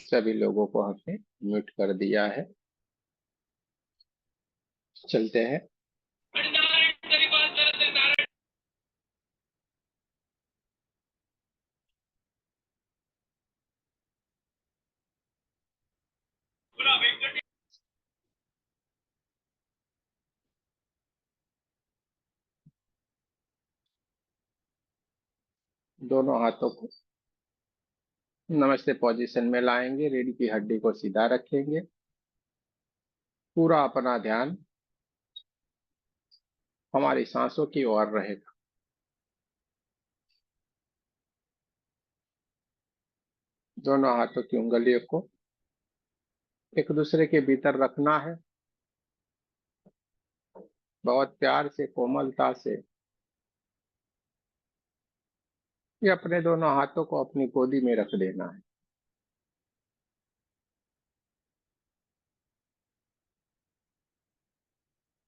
सभी लोगों को हमने म्यूट कर दिया है। चलते हैं। दोनों हाथों को नमस्ते पोजीशन में लाएंगे। रीढ़ की हड्डी को सीधा रखेंगे। पूरा अपना ध्यान हमारी सांसों की ओर रहेगा। दोनों हाथों की उंगलियों को एक दूसरे के भीतर रखना है। बहुत प्यार से, कोमलता से ये अपने दोनों हाथों को अपनी गोदी में रख देना है।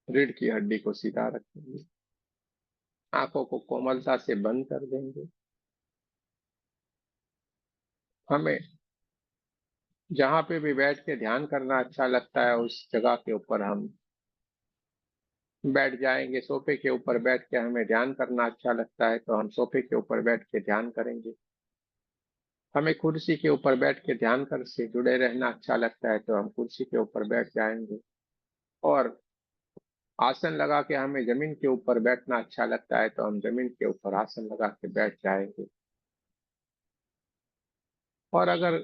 रीढ़ की हड्डी को सीधा रखेंगे। आंखों को कोमलता से बंद कर देंगे। हमें जहां पे भी बैठ के ध्यान करना अच्छा लगता है उस जगह के ऊपर हम बैठ जाएंगे। सोफे के ऊपर बैठ के हमें ध्यान करना अच्छा लगता है तो हम सोफे के ऊपर बैठ के ध्यान करेंगे। हमें कुर्सी के ऊपर बैठ के ध्यान कर से जुड़े रहना अच्छा लगता है तो हम कुर्सी के ऊपर बैठ जाएंगे। और आसन लगा के हमें जमीन के ऊपर बैठना अच्छा लगता है तो हम जमीन के ऊपर आसन लगा के बैठ जाएंगे। और अगर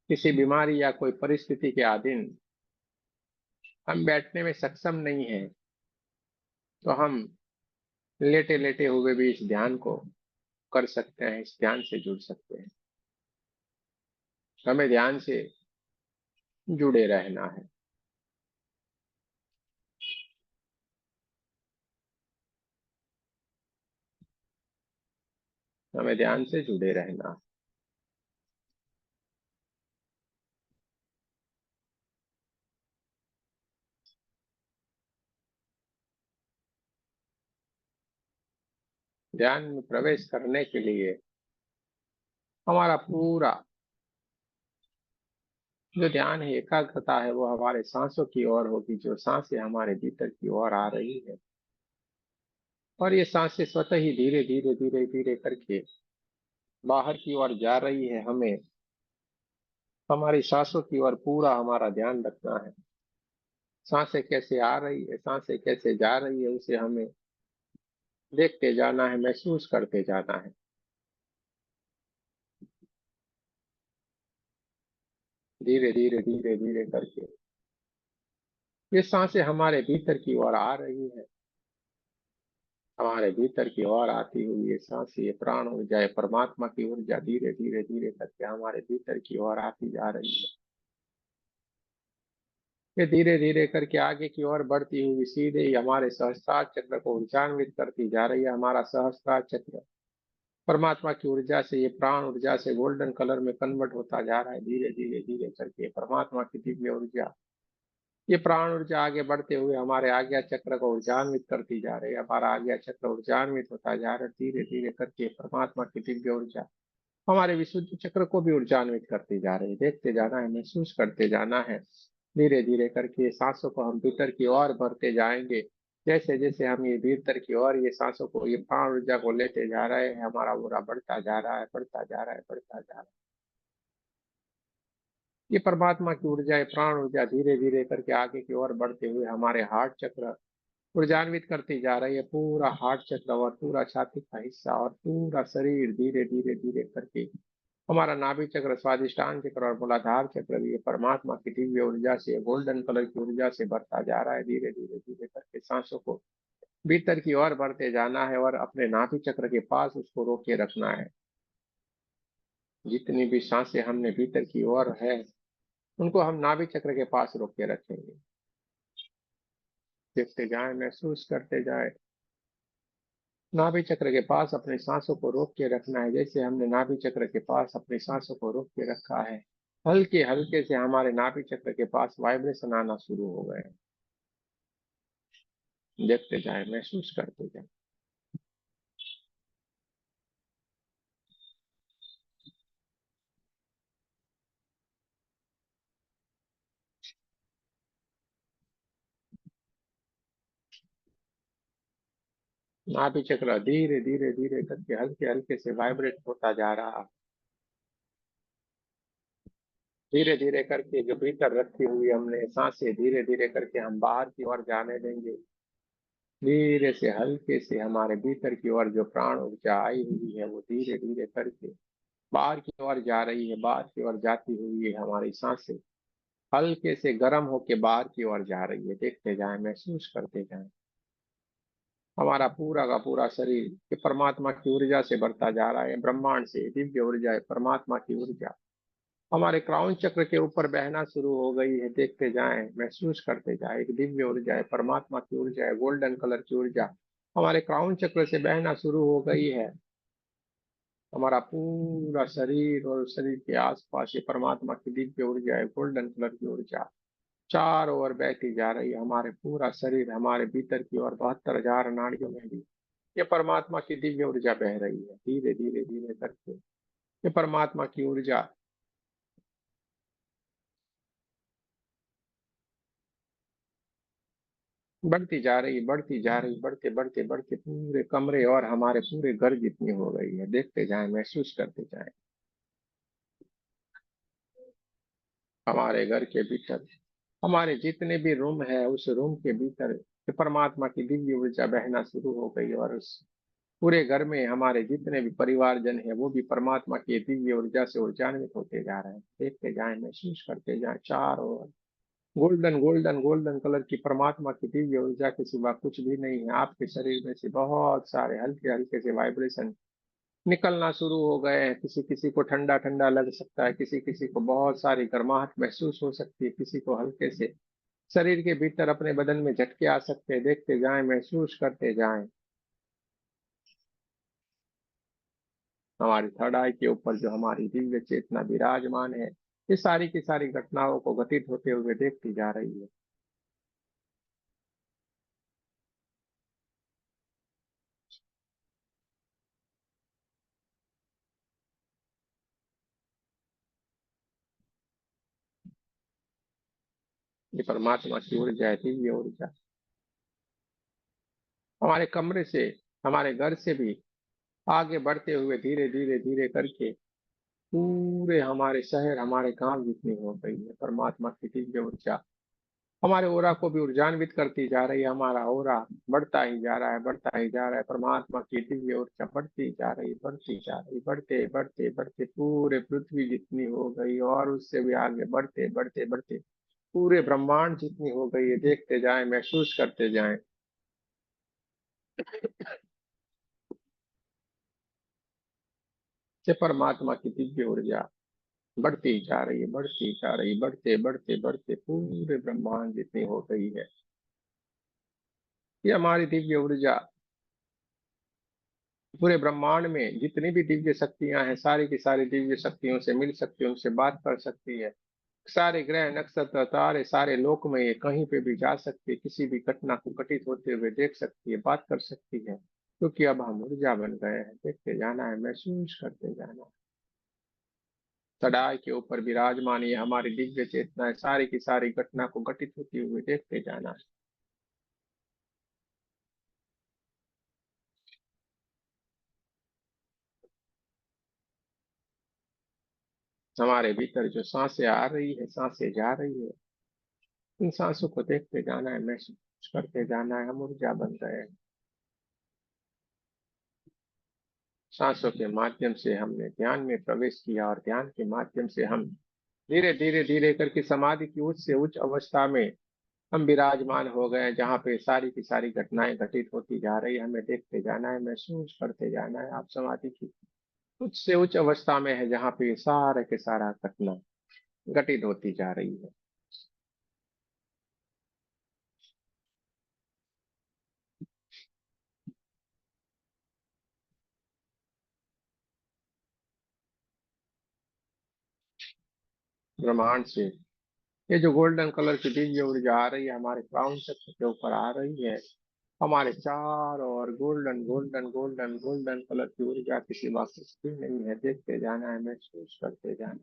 किसी बीमारी या कोई परिस्थिति के अधीन हम बैठने में सक्षम नहीं है तो हम लेटे लेटे हुए भी इस ध्यान को कर सकते हैं, इस ध्यान से जुड़ सकते हैं। हमें ध्यान से जुड़े रहना है। हमें ध्यान से जुड़े रहना है। ध्यान में प्रवेश करने के लिए हमारा पूरा जो ध्यान है, एकाग्रता है, वो हमारे सांसों की ओर होगी। जो सांसें हमारे भीतर की ओर आ रही है और ये सांसें स्वतः ही धीरे धीरे धीरे धीरे करके बाहर की ओर जा रही है। हमें हमारी सांसों की ओर पूरा हमारा ध्यान रखना है। सांसें कैसे आ रही है, सांसें कैसे जा रही है, उसे हमें देखते जाना है, महसूस करते जाना है। धीरे धीरे धीरे धीरे करके ये सांसें हमारे भीतर की ओर आ रही है। हमारे भीतर की ओर आती हुई ये सांस, ये प्राण ऊर्जा, ये परमात्मा की ऊर्जा धीरे धीरे धीरे करके हमारे भीतर की ओर आती जा रही है। ये धीरे धीरे करके आगे की ओर बढ़ती हुई सीधे ही हमारे सहस्त्रार चक्र को ऊर्जान्वित करती जा रही है। हमारा सहस्त्रार चक्र परमात्मा की ऊर्जा से, ये प्राण ऊर्जा से गोल्डन कलर में कन्वर्ट होता जा रहा है। धीरे धीरे धीरे करके परमात्मा की दिव्य ऊर्जा, ये प्राण ऊर्जा आगे बढ़ते हुए हमारे आज्ञा चक्र को ऊर्जान्वित करती जा रही है। हमारा आज्ञा चक्र ऊर्जान्वित होता जा रहा है। धीरे धीरे करके परमात्मा की दिव्य ऊर्जा हमारे विशुद्ध चक्र को भी ऊर्जान्वित करती जा रही है। देखते जाना है, महसूस करते जाना है। धीरे धीरे करके सांसों को हम भीतर की ओर भरते जाएंगे। जैसे जैसे हम ये भीतर की ओर ये सांसों को, ये प्राण ऊर्जा को लेते जा रहे हैं, हमारा पूरा बढ़ता जा रहा है, बढ़ता जा रहा है, बढ़ता जा रहा है। ये परमात्मा की ऊर्जा, ये प्राण ऊर्जा धीरे धीरे करके आगे की ओर बढ़ते हुए हमारे हार्ट चक्र ऊर्जान्वित करती जा रही है। पूरा हार्ट चक्र और पूरा छाती का हिस्सा और पूरा शरीर धीरे धीरे धीरे करके हमारा नाभि चक्र, स्वादिष्टान चक्र और मूलाधार चक्र भी ये परमात्मा की दिव्य ऊर्जा से, गोल्डन कलर की ऊर्जा से भरता जा रहा है। धीरे धीरे धीरे करके सांसों को भीतर की ओर बढ़ते जाना है और अपने नाभि चक्र के पास उसको रोके रखना है। जितनी भी सांसें हमने भीतर की ओर है उनको हम नाभि चक्र के पास रोक के रखेंगे। देखते जाए, महसूस करते जाए। नाभि चक्र के पास अपने सांसों को रोक के रखना है। जैसे हमने नाभि चक्र के पास अपनी सांसों को रोक के रखा है, हल्के हल्के से हमारे नाभि चक्र के पास वाइब्रेशन आना शुरू हो गए। देखते जाए, महसूस करते जाए। नाभि चक्र धीरे धीरे धीरे करके हल्के हल्के से वाइब्रेट होता जा रहा। धीरे धीरे करके जो भीतर रखी हुई हमने सांसें धीरे धीरे करके हम बाहर की ओर जाने देंगे। धीरे से हल्के से हमारे भीतर की ओर जो प्राण ऊर्जा आई हुई है वो धीरे धीरे करके बाहर की ओर जा रही है। बाहर की ओर जाती हुई है हमारी सांसें हल्के से गर्म होके बाहर की ओर जा रही है। देखते जाएं, महसूस करते जाएं। हमारा पूरा का पूरा शरीर ये परमात्मा की ऊर्जा से भरता जा रहा है। ब्रह्मांड से दिव्य ऊर्जा है, परमात्मा की ऊर्जा हमारे क्राउन चक्र के ऊपर बहना शुरू हो गई है। देखते जाएं, महसूस करते जाएं। एक दिव्य ऊर्जा है, परमात्मा की ऊर्जा है, गोल्डन कलर की ऊर्जा हमारे क्राउन चक्र से बहना शुरू हो गई है। हमारा पूरा शरीर और शरीर के आसपास ये परमात्मा की दिव्य ऊर्जा है, गोल्डन कलर की ऊर्जा चारों ओर बहती जा रही है। हमारे पूरा शरीर हमारे भीतर की ओर 72,000 नाड़ियों में भी ये परमात्मा की दिव्य ऊर्जा बह रही है। धीरे धीरे धीरे करके ये परमात्मा की ऊर्जा बढ़ती जा रही, बढ़ती जा रही, बढ़ते बढ़ते बढ़ते पूरे कमरे और हमारे पूरे घर जितनी हो गई है। देखते जाएं, महसूस करते जाएं। हमारे घर के भीतर हमारे जितने भी रूम है उस रूम के भीतर ये परमात्मा की दिव्य ऊर्जा बहना शुरू हो गई और उस पूरे घर में हमारे जितने भी परिवारजन है वो भी परमात्मा की दिव्य ऊर्जा से ऊर्जान्वित होते जा रहे हैं। देखते जाएं, महसूस करते जाएं। चारों ओर गोल्डन गोल्डन गोल्डन कलर की परमात्मा की दिव्य ऊर्जा के सिवा कुछ भी नहीं है। आपके शरीर में से बहुत सारे हल्के हल्के से वाइब्रेशन निकलना शुरू हो गए हैं। किसी किसी को ठंडा ठंडा लग सकता है, किसी किसी को बहुत सारी गर्माहट महसूस हो सकती है, किसी को हल्के से शरीर के भीतर अपने बदन में झटके आ सकते हैं। देखते जाएं, महसूस करते जाएं। हमारी थर्ड आई के ऊपर जो हमारी दिव्य चेतना विराजमान है ये सारी की सारी घटनाओं को घटित होते हुए देखती जा रही है। ये परमात्मा की ऊर्जा है, दिव्य ऊर्जा हमारे कमरे से हमारे घर से भी आगे बढ़ते हुए धीरे धीरे धीरे करके पूरे हमारे शहर हमारे गांव जितनी हो गई है। परमात्मा की दिव्य ऊर्जा हमारे ओरा को भी ऊर्जान्वित करती जा रही है। हमारा ओरा बढ़ता ही जा रहा है, बढ़ता ही जा रहा है। परमात्मा की दिव्य ऊर्जा बढ़ती जा रही, बढ़ती जा रही, बढ़ते बढ़ते बढ़ते पूरे पृथ्वी जितनी हो गई और उससे भी आगे बढ़ते बढ़ते बढ़ते पूरे ब्रह्मांड जितनी हो गई है। देखते जाएं, महसूस करते जाएं। ये परमात्मा की दिव्य ऊर्जा बढ़ती जा रही है, बढ़ती जा रही, बढ़ते बढ़ते बढ़ते पूरे ब्रह्मांड जितनी हो गई है। ये हमारी दिव्य ऊर्जा पूरे ब्रह्मांड में जितनी भी दिव्य शक्तियां हैं सारी की सारी दिव्य शक्तियों से मिल सकती है, उनसे बात कर सकती है। सारे ग्रह नक्षत्र तारे सारे लोक में ये कहीं पे भी जा सकती है, किसी भी घटना को घटित होते हुए देख सकती है, बात कर सकती है। क्योंकि अब हम ऊर्जा बन गए हैं। देखते जाना है, महसूस करते जाना है। चढ़ाई के ऊपर विराजमान ये हमारी दिव्य चेतना है, सारी की सारी घटना को घटित होती हुए देखते जाना है। हमारे भीतर जो सांसें आ रही है, सांसें जा रही है, इन सांसों को देखते जाना है, महसूस करते जाना है। हम ऊर्जा बन गए हैं। सांसों के माध्यम से हमने ध्यान में प्रवेश किया और ध्यान के माध्यम से हम धीरे धीरे धीरे करके समाधि की उच्च से उच्च अवस्था में हम विराजमान हो गए, जहाँ पे सारी की सारी घटनाएं घटित होती जा रही है। हमें देखते जाना है, महसूस करते जाना है। आप समाधि की उच्च से उच्च अवस्था में है, जहाँ पे सारा के सारा घटना घटित होती जा रही है। ब्रह्मांड से ये जो गोल्डन कलर की दिव्य ऊर्जा आ रही है हमारे क्राउन चक्र के ऊपर आ रही है। हमारे चारों ओर golden golden golden golden colour की ऊर्जा किसी बात कुछ भी नहीं है। देखते जाना है, महसूस करते जाना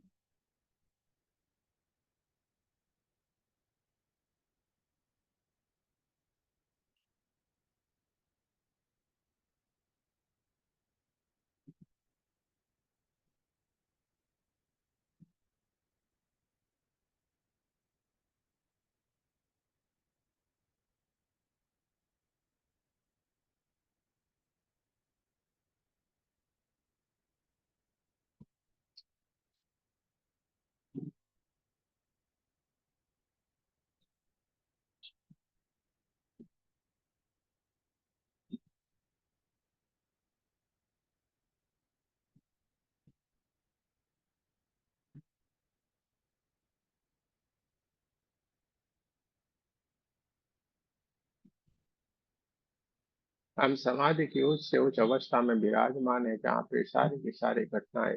हम समाधि की उच्च से उच्च अवस्था में विराजमान है, जहाँ पे सारी की सारी घटनाएं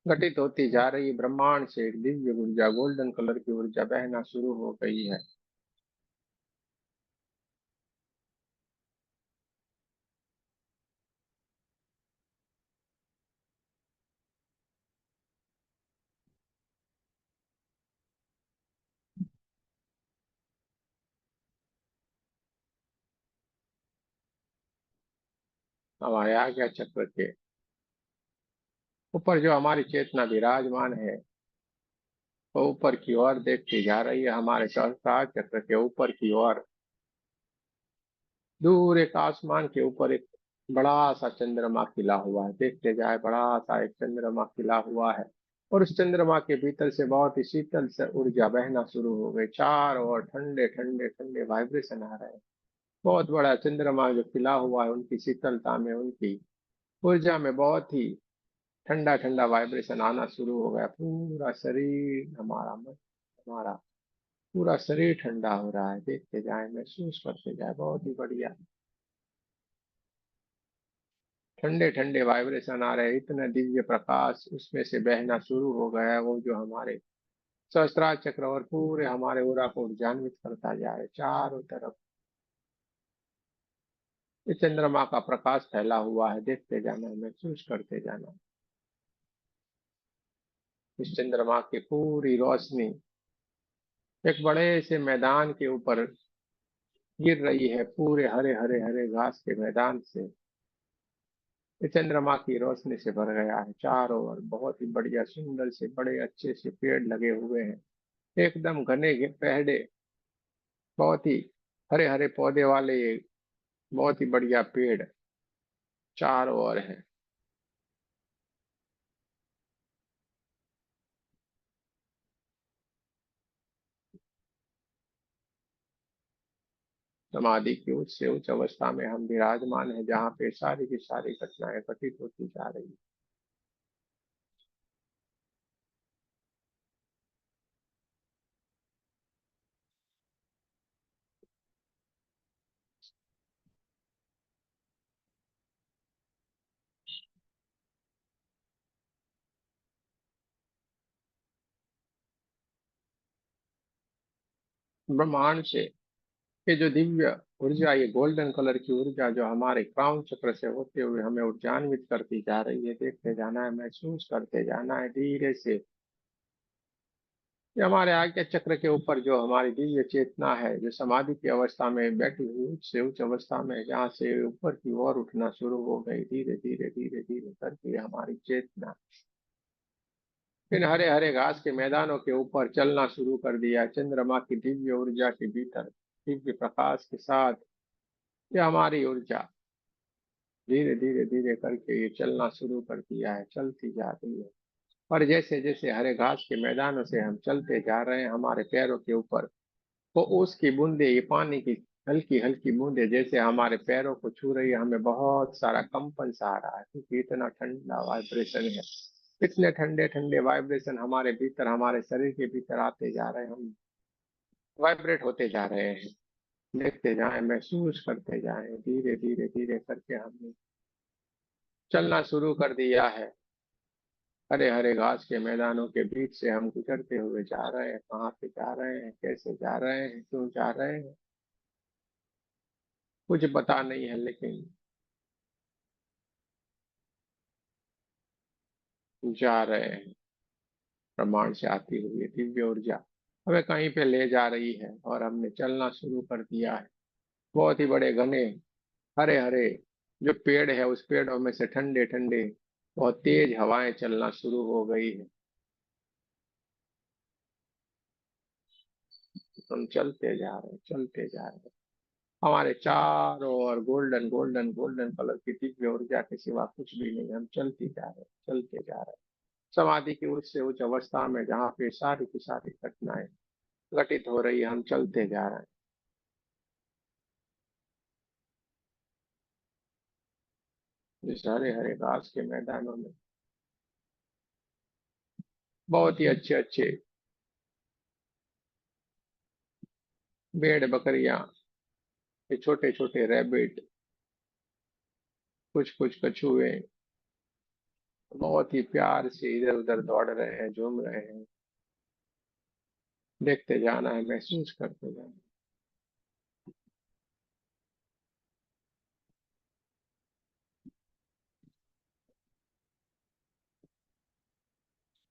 घटित होती जा रही। ब्रह्मांड से एक दिव्य ऊर्जा, गोल्डन कलर की ऊर्जा बहना शुरू हो गई है। हमारे आज्ञा चक्र के ऊपर जो हमारी चेतना विराजमान है, वो ऊपर की ओर देखती जा रही है। हमारे सहस्त्रार चक्र के ऊपर की ओर दूर एक आसमान के ऊपर एक बड़ा सा चंद्रमा खिला हुआ है। देखते जाए, बड़ा सा एक चंद्रमा खिला हुआ है, और उस चंद्रमा के भीतर से बहुत ही शीतल से ऊर्जा बहना शुरू हो गई। चारों ओर ठंडे ठंडे ठंडे वाइब्रेशन आ रहे हैं। बहुत बड़ा चंद्रमा जो खिला हुआ है, उनकी शीतलता में, उनकी ऊर्जा में बहुत ही ठंडा ठंडा वाइब्रेशन आना शुरू हो गया। पूरा शरीर हमारा, मन हमारा, पूरा शरीर ठंडा हो रहा है। देखते जाए, महसूस करते जाए, बहुत ही बढ़िया ठंडे ठंडे वाइब्रेशन आ रहे हैं। इतना दिव्य प्रकाश उसमें से बहना शुरू हो गया है, वो जो हमारे सहस्त्रार चक्र और पूरे हमारे ओरा को उर्जान्वित करता जा रहा है। चारों तरफ इस चंद्रमा का प्रकाश फैला हुआ है। देखते जाना, महसूस करते जाना। इस चंद्रमा की पूरी रोशनी एक बड़े से मैदान के ऊपर गिर रही है। पूरे हरे हरे हरे घास के मैदान से ये चंद्रमा की रोशनी से भर गया है। चारों ओर बहुत ही बढ़िया, सुंदर से बड़े अच्छे से पेड़ लगे हुए हैं, एकदम घने पहड़े, बहुत ही हरे हरे पौधे वाले ये बहुत ही बढ़िया पेड़ चारों ओर है। समाधि की उच्च से उच्च अवस्था में हम विराजमान है, जहाँ पे सारी की सारी घटनाएं घटित होती जा रही है। ब्रह्मांड से ये जो दिव्य ऊर्जा, ये गोल्डन कलर की ऊर्जा जो हमारे क्राउन चक्र से होते हुए हमें ऊर्जान्वित करती जा रही है। देखते जाना है, महसूस करते जाना है धीरे से। ये हमारे आज्ञा चक्र के ऊपर जो हमारी दिव्य चेतना है, जो समाधि की अवस्था में बैठी हुई उच्च से उच्च अवस्था में, जहाँ से ऊपर की ओर उठना शुरू हो गई, धीरे धीरे धीरे धीरे करके हमारी चेतना इन हरे हरे घास के मैदानों के ऊपर चलना शुरू कर दिया। चंद्रमा की दिव्य ऊर्जा के भीतर दिव्य प्रकाश के साथ ये हमारी ऊर्जा धीरे धीरे धीरे करके ये चलना शुरू कर दिया है, चलती जा रही है। और जैसे जैसे हरे घास के मैदानों से हम चलते जा रहे हैं, हमारे पैरों के ऊपर वो ओस की बूंदे, ये पानी की हल्की हल्की बूंदे जैसे हमारे पैरों को छू रही है। हमें बहुत सारा कंपन सा आ रहा है, क्योंकि इतना ठंडा वाइब्रेशन है। इतने ठंडे ठंडे वाइब्रेशन हमारे भीतर, हमारे शरीर के भीतर आते जा रहे हैं। हम वाइब्रेट होते जा रहे हैं। देखते जाएं, महसूस करते जाएं, धीरे धीरे धीरे करके हमने चलना शुरू कर दिया है। हरे हरे घास के मैदानों के बीच से हम गुजरते हुए जा रहे हैं। कहाँ पे जा रहे हैं, कैसे जा रहे हैं, क्यों जा रहे हैं, कुछ पता नहीं है, लेकिन जा रहे हैं। ब्रह्मांड से आती हुई ये दिव्य ऊर्जा हमें कहीं पे ले जा रही है, और हमने चलना शुरू कर दिया है। बहुत ही बड़े घने हरे हरे जो पेड़ है, उस पेड़ों में से ठंडे ठंडे बहुत तेज हवाएं चलना शुरू हो गई है। हम चलते जा रहे हैं, चलते जा रहे हैं। हमारे चारों ओर गोल्डन गोल्डन गोल्डन कलर की दिव्य ऊर्जा के सिवा कुछ भी नहीं। हम चलते जा रहे हैं, चलते जा रहे हैं। समाधि की उच्च से उच्च अवस्था में, जहाँ पे सारी की सारी घटनाएं घटित हो रही है, हम चलते जा रहे हैं। इस हरे हरे घास के मैदानों में बहुत ही अच्छे अच्छे भेड़ बकरियां, ये छोटे छोटे रैबिट, कुछ कुछ कछुए बहुत ही प्यार से इधर उधर दौड़ रहे हैं, झूम रहे हैं। देखते जाना है, महसूस करते जाना है।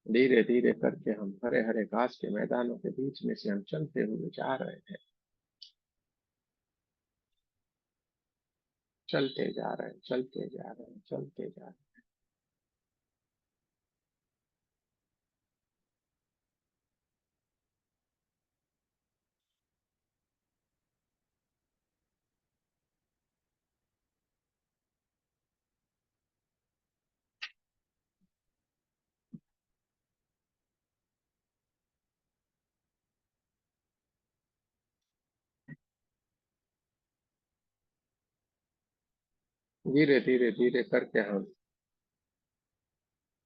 धीरे धीरे करके हम हरे हरे घास के मैदानों के बीच में से हम चलते हुए जा रहे हैं, चलते जा रहे हैं, चलते जा रहे हैं, चलते जा रहे हैं। धीरे धीरे धीरे करके हम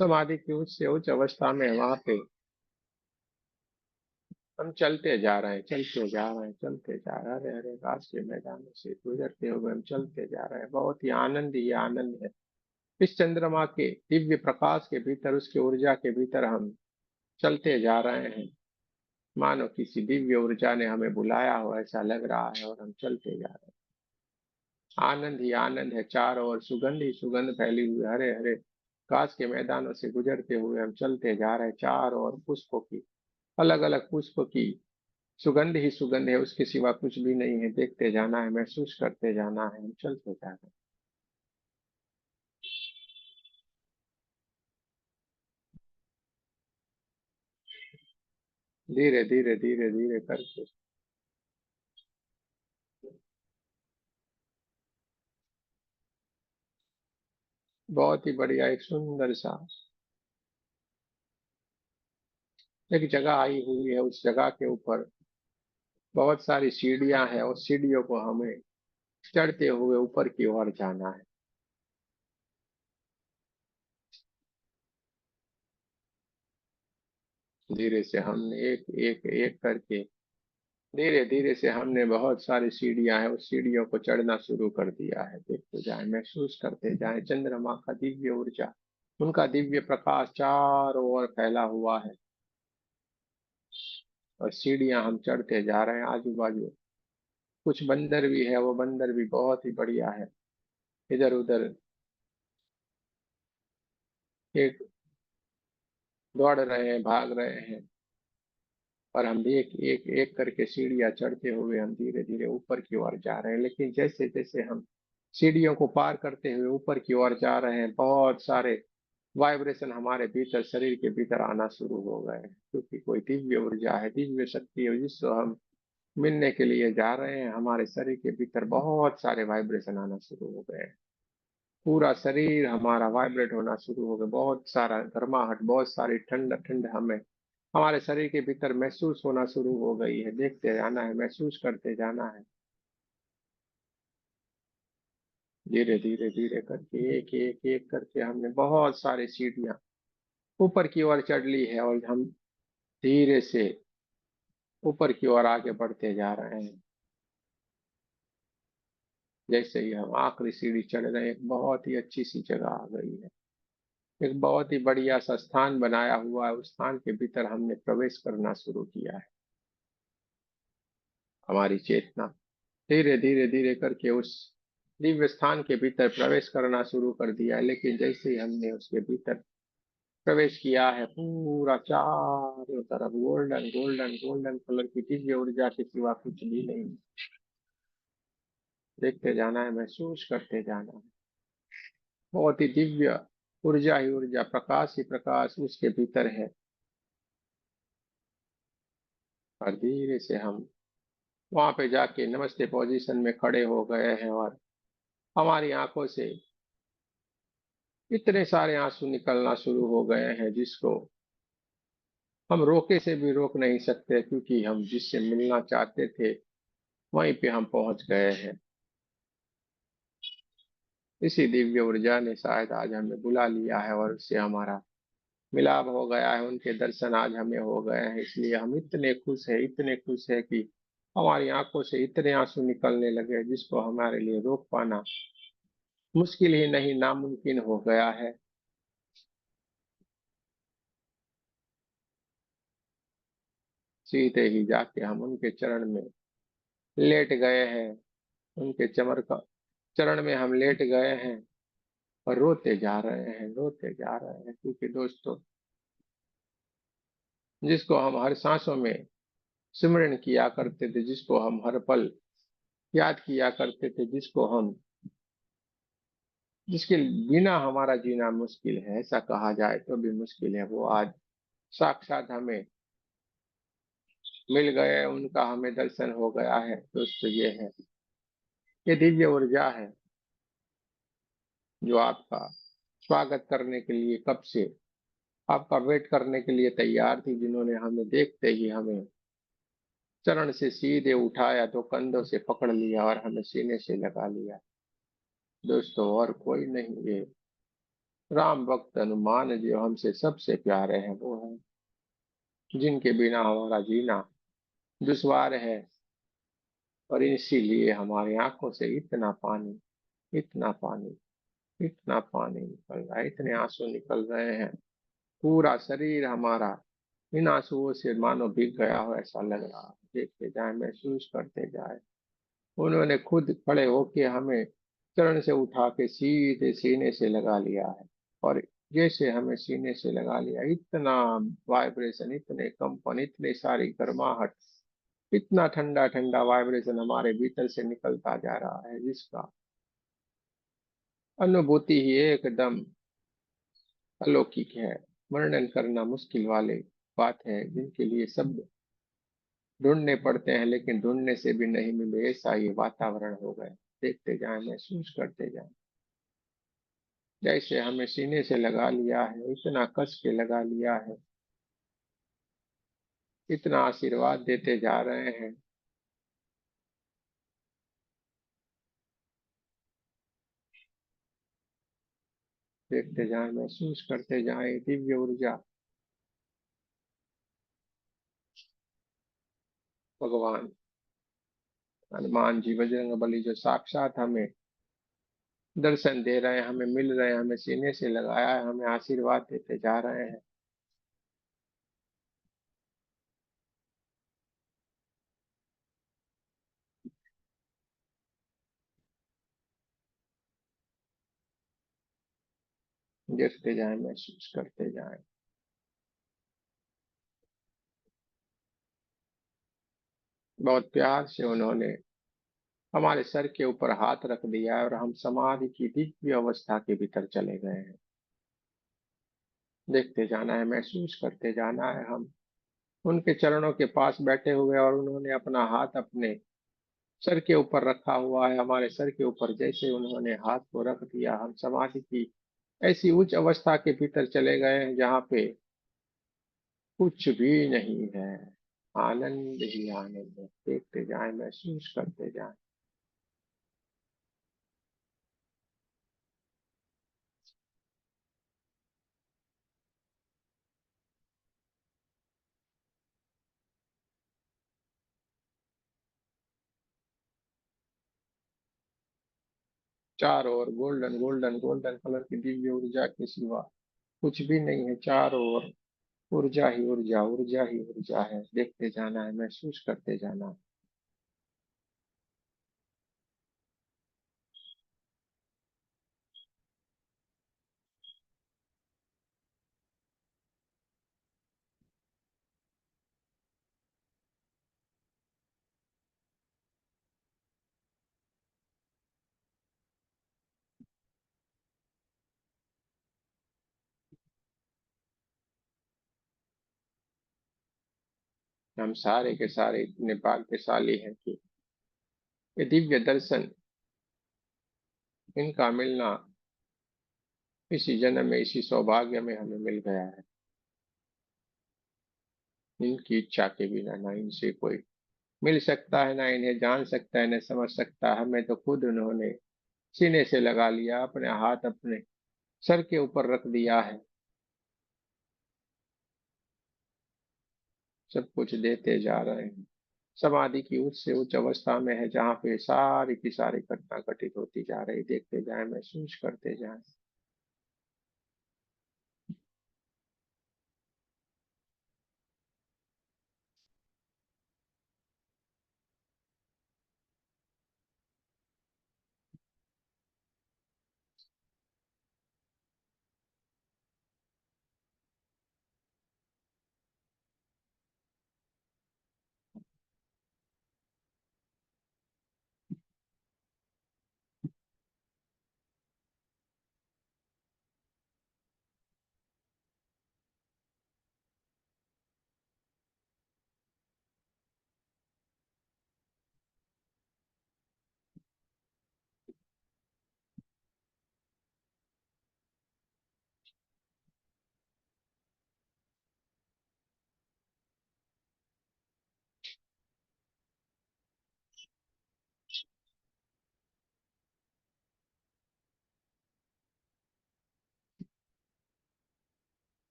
समाधि की उच्च से उच्च अवस्था में वहां पे हम चलते जा रहे हैं, चलते जा रहे हैं, चलते जा रहे हैं, हरे हरे घास के मैदानों से गुजरते हुए हम चलते जा रहे हैं। बहुत ही आनंद ही आनंद है। इस चंद्रमा के दिव्य प्रकाश के भीतर, उसकी ऊर्जा के भीतर हम चलते जा रहे हैं। मानो किसी दिव्य ऊर्जा ने हमें बुलाया हो ऐसा लग रहा है, और हम चलते जा रहे हैं। आनंद ही आनंद है, चारों ओर सुगंध ही सुगंध फैली हुई, हरे हरे घास के मैदानों से गुजरते हुए हम चलते जा रहे हैं। चारों ओर पुष्पों की, अलग अलग पुष्प की सुगंध ही सुगंध है, उसके सिवा कुछ भी नहीं है। देखते जाना है, महसूस करते जाना है, हम चलते जा रहे हैं। धीरे धीरे धीरे धीरे करके बहुत ही बढ़िया एक सुंदर सा एक जगह आई हुई है। उस जगह के ऊपर बहुत सारी सीढ़ियां हैं, और सीढ़ियों को हमें चढ़ते हुए ऊपर की ओर जाना है। धीरे से हमने एक एक एक करके धीरे धीरे से हमने बहुत सारी सीढ़ियां हैं, उस सीढ़ियों को चढ़ना शुरू कर दिया है। देखते जाए, महसूस करते जाए चंद्रमा का दिव्य ऊर्जा, उनका दिव्य प्रकाश चारों ओर फैला हुआ है। और सीढ़ियां हम चढ़ते जा रहे हैं। आजू बाजू कुछ बंदर भी है, वो बंदर भी बहुत ही बढ़िया है, इधर उधर एक दौड़ रहे हैं, भाग रहे हैं। और हम भी एक एक एक करके सीढ़ियां चढ़ते हुए हम धीरे धीरे ऊपर की ओर जा रहे हैं। लेकिन जैसे जैसे हम सीढ़ियों को पार करते हुए ऊपर की ओर जा रहे हैं, बहुत सारे वाइब्रेशन हमारे भीतर, शरीर के भीतर आना शुरू हो गए हैं। क्योंकि कोई दिव्य ऊर्जा है, दिव्य शक्ति है, जिससे हम मिलने के लिए जा रहे हैं। हमारे शरीर के भीतर बहुत सारे वाइब्रेशन आना शुरू हो गए हैं। पूरा शरीर हमारा वाइब्रेट होना शुरू हो गया। बहुत सारा गर्माहट, बहुत सारी ठंड ठंड हमें हमारे शरीर के भीतर महसूस होना शुरू हो गई है। देखते जाना है, महसूस करते जाना है। धीरे धीरे धीरे करके एक एक एक करके हमने बहुत सारी सीढ़ियां ऊपर की ओर चढ़ ली है, और हम धीरे से ऊपर की ओर आगे बढ़ते जा रहे हैं। जैसे ही हम आखिरी सीढ़ी चढ़ रहे हैं, एक बहुत ही अच्छी सी जगह आ गई है। एक बहुत ही बढ़िया सा स्थान बनाया हुआ है। उस स्थान के भीतर हमने प्रवेश करना शुरू किया है। हमारी चेतना धीरे धीरे धीरे करके उस दिव्य स्थान के भीतर प्रवेश करना शुरू कर दिया है। लेकिन जैसे ही हमने उसके भीतर प्रवेश किया है, पूरा चारों तरफ गोल्डन गोल्डन गोल्डन कलर की दिव्य ऊर्जा के सिवा कुछ भी नहीं। देखते जाना है, महसूस करते जाना है। बहुत ही दिव्य ऊर्जा ही ऊर्जा, प्रकाश ही प्रकाश उसके भीतर है। और धीरे से हम वहां पे जाके नमस्ते पोजीशन में खड़े हो गए हैं, और हमारी आंखों से इतने सारे आंसू निकलना शुरू हो गए हैं, जिसको हम रोके से भी रोक नहीं सकते। क्योंकि हम जिससे मिलना चाहते थे, वहीं पे हम पहुंच गए हैं। इसी दिव्य ऊर्जा ने शायद आज हमें बुला लिया है, और उससे हमारा मिलाप हो गया है। उनके दर्शन आज हमें हो गए हैं, इसलिए हम इतने खुश हैं, इतने खुश हैं कि हमारी आंखों से इतने आंसू निकलने लगे, जिसको हमारे लिए रोक पाना मुश्किल ही नहीं नामुमकिन हो गया है। सीधे ही जाके हम उनके चरण में लेट गए हैं। उनके चमर का चरण में हम लेट गए हैं और रोते जा रहे हैं, रोते जा रहे हैं, क्योंकि दोस्तों, जिसको हम हर सांसों में सिमरन किया करते थे, जिसको हम हर पल याद किया करते थे, जिसके बिना हमारा जीना मुश्किल है, ऐसा कहा जाए तो भी मुश्किल है, वो आज साक्षात हमें मिल गए, उनका हमें दर्शन हो गया है। दोस्तों, ये दिव्य ऊर्जा है जो आपका स्वागत करने के लिए कब से आपका वेट करने के लिए तैयार थी, जिन्होंने हमें देखते ही हमें चरण से सीधे उठाया, तो कंधों से पकड़ लिया और हमें सीने से लगा लिया। दोस्तों, और कोई नहीं, ये राम भक्त हनुमान जो हमसे सबसे प्यारे हैं, वो है जिनके बिना हमारा जीना दुश्वार है। और इसीलिए हमारी आंखों से इतना पानी, इतना पानी, इतना पानी निकल रहा है, इतने आंसू निकल रहे हैं, पूरा शरीर हमारा इन आंसुओं से मानो भीग गया हो ऐसा लग रहा है। देखते जाए, महसूस करते जाए। उन्होंने खुद खड़े होके हमें चरण से उठा के सीधे सीने से लगा लिया है। और जैसे हमें सीने से लगा लिया, इतना वाइब्रेशन, इतने कंपन, इतनी सारी गर्माहट, इतना ठंडा ठंडा वाइब्रेशन हमारे भीतर से निकलता जा रहा है, जिसका अनुभूति ही एकदम अलौकिक है। वर्णन करना मुश्किल वाली बात है, जिनके लिए शब्द ढूंढने पड़ते हैं, लेकिन ढूंढने से भी नहीं मिले, ऐसा ये वातावरण हो गया। देखते जाएं, महसूस करते जाएं, जैसे हमें सीने से लगा लिया है, इतना कस के लगा लिया है, इतना आशीर्वाद देते जा रहे हैं। देखते जाएं, महसूस करते जाएं, दिव्य ऊर्जा भगवान हनुमान जी, बजरंग बली, जो साक्षात हमें दर्शन दे रहे हैं, हमें मिल रहे हैं, हमें सीने से लगाया है, हमें आशीर्वाद देते जा रहे हैं। देखते जाएं, महसूस करते जाएं। बहुत प्यार से उन्होंने हमारे सर के ऊपर हाथ रख दिया है और हम समाधि की दिव्य अवस्था के भीतर चले गए हैं। देखते जाना है, महसूस करते जाना है। हम उनके चरणों के पास बैठे हुए, और उन्होंने अपना हाथ अपने सर के ऊपर रखा हुआ है। हमारे सर के ऊपर जैसे उन्होंने हाथ को रख दिया, हम समाधि की ऐसी उच्च अवस्था के भीतर चले गए हैं, जहाँ पे कुछ भी नहीं है, आनंद ही आनंद है। देखते जाएं, महसूस करते जाएं। चारों ओर गोल्डन गोल्डन गोल्डन कलर की दिव्य ऊर्जा के सिवा कुछ भी नहीं है। चारों ओर ऊर्जा ही ऊर्जा, ऊर्जा ही ऊर्जा है। देखते जाना है, महसूस करते जाना है। हम सारे के सारे इतने भाग्यशाली हैं कि ये दिव्य दर्शन, इनका मिलना इसी जन्म में, इसी सौभाग्य में हमें मिल गया है। इनकी इच्छा के बिना ना इनसे कोई मिल सकता है, ना इन्हें जान सकता है, ना समझ सकता है। हमें तो खुद उन्होंने सीने से लगा लिया, अपने हाथ अपने सर के ऊपर रख दिया है, सब कुछ देते जा रहे हैं, समाधि की उच्च से उच्च अवस्था में है जहाँ पे सारी की सारी घटना घटित होती जा रही, देखते जाए, महसूस करते जाए।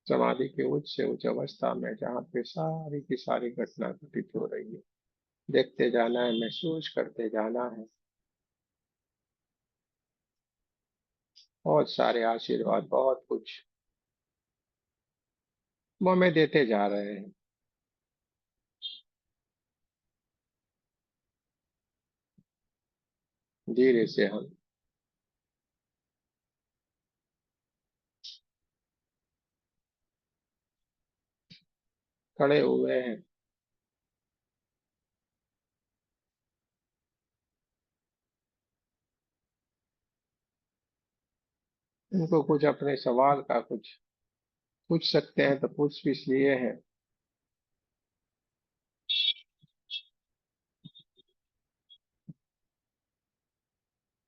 समाधि के उच्च से उच्च अवस्था में जहाँ पे सारी की सारी घटना घटित हो रही है, देखते जाना है, महसूस करते जाना है। बहुत सारे आशीर्वाद, बहुत कुछ वो हमें देते जा रहे हैं। धीरे से हम खड़े हुए हैं। इनको कुछ अपने सवाल का कुछ पूछ सकते हैं तो पूछ भी इसलिए हैं।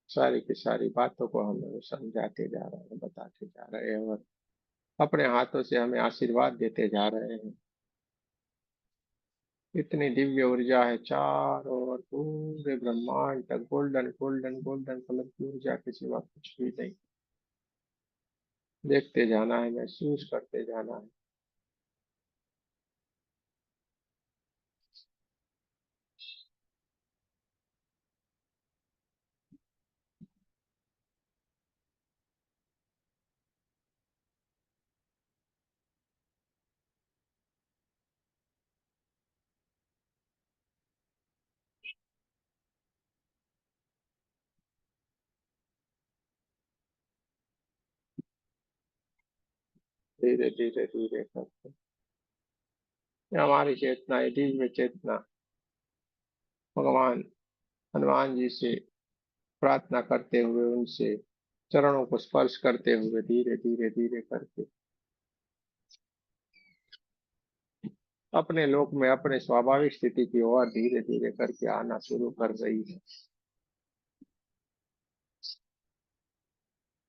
सारी की सारी बातों को हमें वो समझाते जा रहे हैं, बताते जा रहे हैं, और अपने हाथों से हमें आशीर्वाद देते जा रहे हैं। इतनी दिव्य ऊर्जा है चारों ओर, पूरे ब्रह्मांड तक गोल्डन गोल्डन गोल्डन कलर की ऊर्जा के सिवा कुछ भी नहीं। देखते जाना है, महसूस करते जाना है। धीरे धीरे धीरे करते ये हमारी चेतना, ये दिव्य चेतना भगवान हनुमान जी से प्रार्थना करते हुए, उनसे चरणों को स्पर्श करते हुए धीरे धीरे धीरे करके अपने लोक में अपने स्वाभाविक स्थिति की ओर धीरे धीरे करके आना शुरू कर रही है।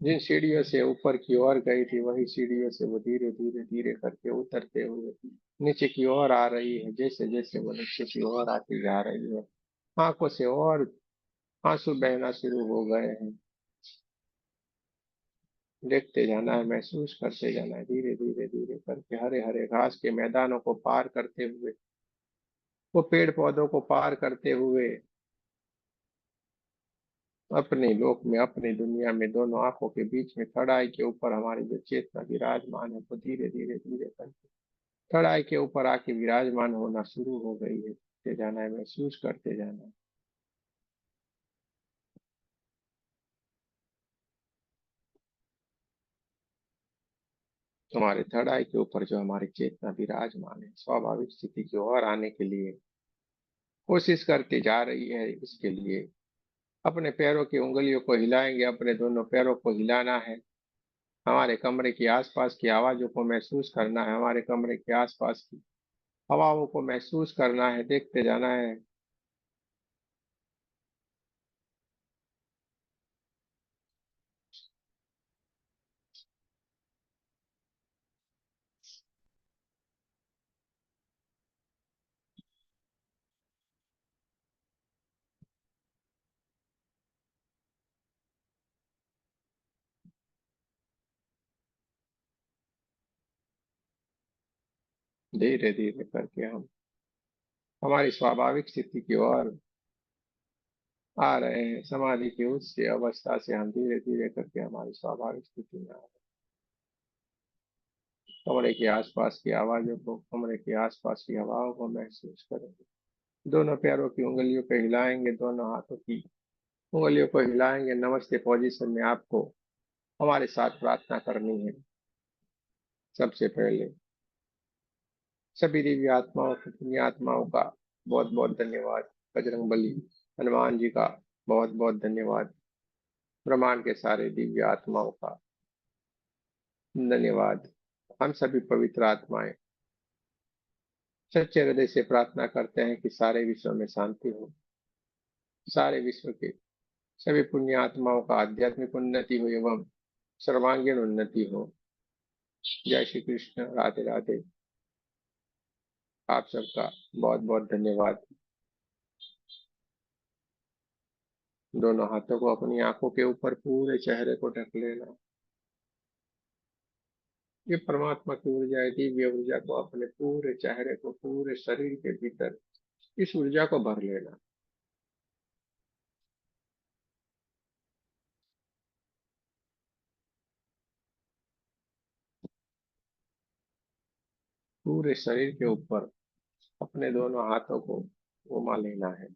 जिन सीढ़ियों से ऊपर की ओर गई थी, वही सीढ़ियों से वो धीरे धीरे धीरे करके उतरते हुए नीचे की ओर आ रही है। जैसे जैसे वो नीचे की ओर आती जा रही है, आंखों से और आंसू बहना शुरू हो गए हैं। देखते जाना है, महसूस करते जाना है, धीरे धीरे धीरे करके हरे हरे घास के मैदानों को पार करते हुए, वो पेड़ पौधों को पार करते हुए अपने लोक में, अपनी दुनिया में, दोनों आंखों के बीच में कढ़ाई के ऊपर हमारी जो चेतना विराजमान है, वो धीरे धीरे धीरे करके कढ़ाई के ऊपर आके विराजमान होना शुरू हो गई है। देखते जाना है, महसूस करते जाना है। हमारे कढ़ाई के ऊपर जो हमारी चेतना विराजमान है, स्वाभाविक स्थिति की ओर आने के लिए कोशिश करती जा रही है। इसके लिए अपने पैरों की उंगलियों को हिलाएंगे, अपने दोनों पैरों को हिलाना है। हमारे कमरे की आसपास की आवाजों को महसूस करना है, हमारे कमरे के आसपास की हवाओं को महसूस करना है। देखते जाना है। धीरे धीरे करके हम हमारी स्वाभाविक स्थिति की ओर आ रहे हैं। समाधि की उच्च अवस्था से हम धीरे धीरे करके हमारी स्वाभाविक स्थिति में आ रहे हैं। कमरे के आसपास की आवाजों को, कमरे के आसपास की हवाओं को महसूस करेंगे। दोनों पैरों की उंगलियों को हिलाएंगे, दोनों हाथों की उंगलियों को हिलाएंगे। नमस्ते पोजीशन में आपको हमारे साथ प्रार्थना करनी है। सबसे पहले सभी दिव्य आत्माओं को, पुण्य आत्माओं का बहुत बहुत धन्यवाद। बजरंग बली, हनुमान जी का बहुत बहुत धन्यवाद। ब्रह्मांड के सारे दिव्य आत्माओं का धन्यवाद। हम सभी पवित्र आत्माएं सच्चे हृदय से प्रार्थना करते हैं कि सारे विश्व में शांति हो, सारे विश्व के सभी पुण्य आत्माओं का आध्यात्मिक उन्नति हो एवं सर्वांगीण उन्नति हो। जय श्री कृष्ण, राधे राधे। आप सबका बहुत बहुत धन्यवाद। दोनों हाथों को अपनी आंखों के ऊपर पूरे चेहरे को ढक लेना। ये परमात्मा की ऊर्जा है, दिव्य ऊर्जा को अपने पूरे चेहरे को, पूरे शरीर के भीतर इस ऊर्जा को भर लेना। पूरे शरीर के ऊपर अपने दोनों हाथों को घुमा लेना है।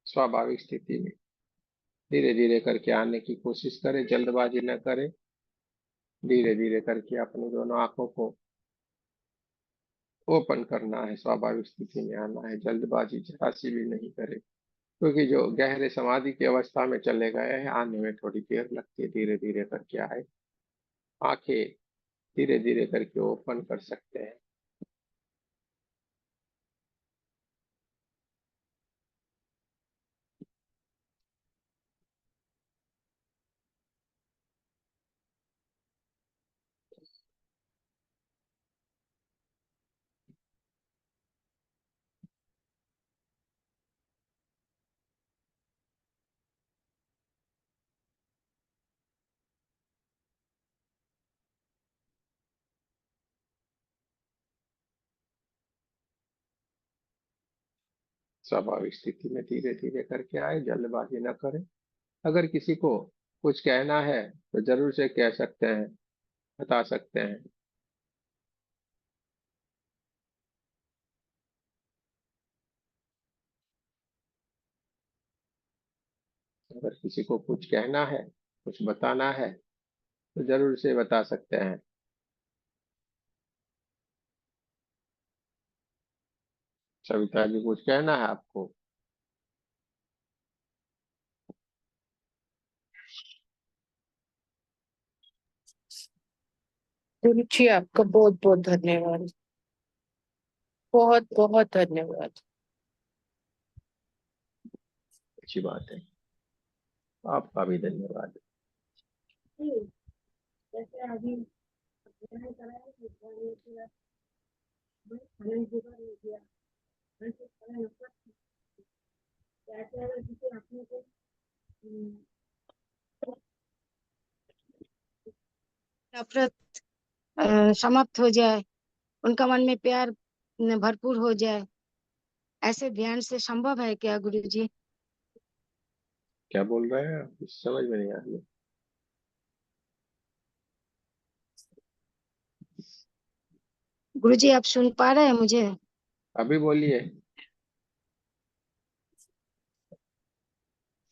स्वाभाविक स्थिति में धीरे धीरे करके आने की कोशिश करें, जल्दबाजी न करें। धीरे धीरे करके अपनी दोनों आंखों को ओपन करना है, स्वाभाविक स्थिति में आना है। जल्दबाजी जरा सी भी नहीं करें, क्योंकि जो गहरे समाधि की अवस्था में चले गए हैं, आने में थोड़ी देर लगती है। धीरे धीरे करके आए, आंखें धीरे धीरे करके ओपन कर सकते हैं। स्वाभाविक स्थिति में धीरे धीरे करके आए, जल्दबाजी न करें। अगर किसी को कुछ कहना है तो जरूर से कह सकते हैं, बता सकते हैं। अगर किसी को कुछ कहना है, कुछ बताना है तो जरूर से बता सकते हैं। सविता जी, कुछ कहना है आपको? रुचि, आपका बहुत बहुत धन्यवाद। बहुत बहुत धन्यवाद। अच्छी बात है, आपका भी धन्यवाद। जैसे अभी अध्ययन कराया कि खनन जुगाड़ हो गया, खनन ऊपर कैसे अगर किसी अपने को नफरत समाप्त हो जाए, उनका मन में प्यार भरपूर हो जाए, ऐसे ध्यान से संभव है क्या गुरुजी? क्या बोल रहे हैं आप? कुछ समझ में नहीं आ रही। गुरुजी, आप सुन पा रहे हैं मुझे? अभी बोलिए।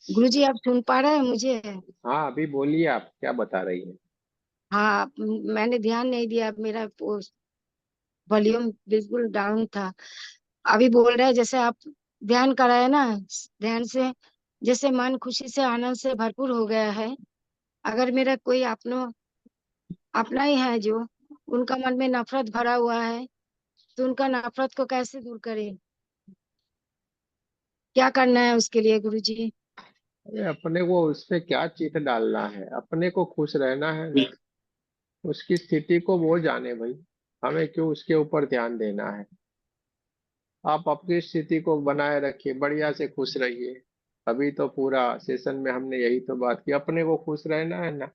गुरुजी, आप सुन पा रहे हैं मुझे? हाँ, अभी बोलिए, आप क्या बता रही हैं? हाँ, मैंने ध्यान नहीं दिया, मेरा वॉल्यूम बिल्कुल डाउन था। अभी बोल रहे हैं जैसे आप ध्यान कराए ना, ध्यान से जैसे मन खुशी से, आनंद से भरपूर हो गया है। अगर मेरा कोई अपना ही है जो उनका मन में नफरत भरा हुआ है, तो उनका नफरत को कैसे दूर करें? क्या करना है उसके लिए गुरुजी? अरे अपने को उस पे क्या चिट डालना है, अपने को खुश रहना है ना। उसकी स्थिति को वो जाने भाई, हमें क्यों उसके ऊपर ध्यान देना है। आप अपनी स्थिति को बनाए रखिए, बढ़िया से खुश रहिए। अभी तो पूरा सेशन में हमने यही तो बात की, अपने को खुश रहना है ना।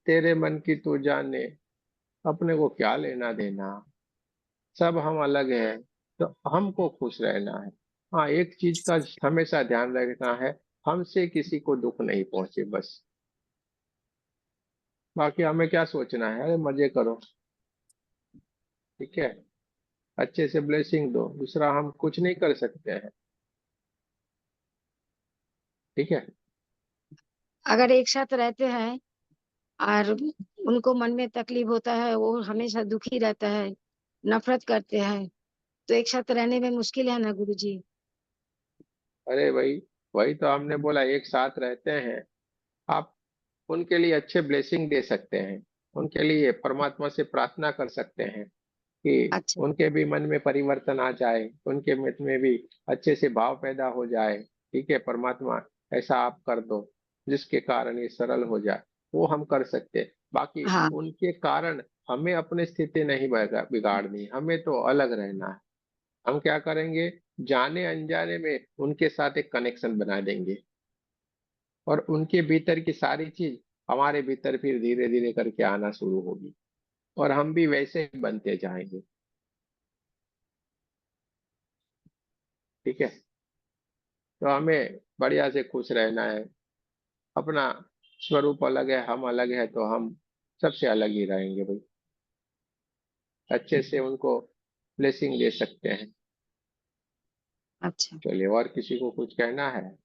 तेरे मन की तू जाने, अपने को क्या लेना देना। सब हम अलग हैं, तो हमको खुश रहना है। हाँ, एक चीज का हमेशा ध्यान रखना है, हमसे किसी को दुख नहीं पहुंचे बस। बाकी हमें क्या सोचना है, अरे मजे करो, ठीक है, अच्छे से ब्लेसिंग दो, दूसरा हम कुछ नहीं कर सकते हैं। ठीक है। अगर एक साथ रहते हैं और उनको मन में तकलीफ होता है, वो हमेशा दुखी रहता है, नफरत करते हैं, तो एक साथ रहने में मुश्किल है ना गुरुजी। अरे भाई, वही तो हमने बोला, एक साथ रहते हैं, आप उनके लिए अच्छे ब्लेसिंग दे सकते हैं, उनके लिए परमात्मा से प्रार्थना कर सकते हैं कि अच्छा। उनके भी मन में परिवर्तन आ जाए, उनके मन में भी अच्छे से भाव पैदा हो जाए। ठीक है, परमात्मा ऐसा आप कर दो जिसके कारण ये सरल हो जाए, वो हम कर सकते हैं। बाकी हाँ। उनके कारण हमें अपनी स्थिति नहीं बिगाड़नी, हमें तो अलग रहना है। हम क्या करेंगे, जाने अनजाने में उनके साथ एक कनेक्शन बना देंगे, और उनके भीतर की सारी चीज हमारे भीतर फिर धीरे धीरे करके आना शुरू होगी, और हम भी वैसे ही बनते जाएंगे। ठीक है। तो हमें बढ़िया से खुश रहना है। अपना स्वरूप अलग है, हम अलग है, तो हम सबसे अलग ही रहेंगे भाई। अच्छे से उनको ब्लेसिंग दे सकते हैं। अच्छा। चलिए, और किसी को कुछ कहना है?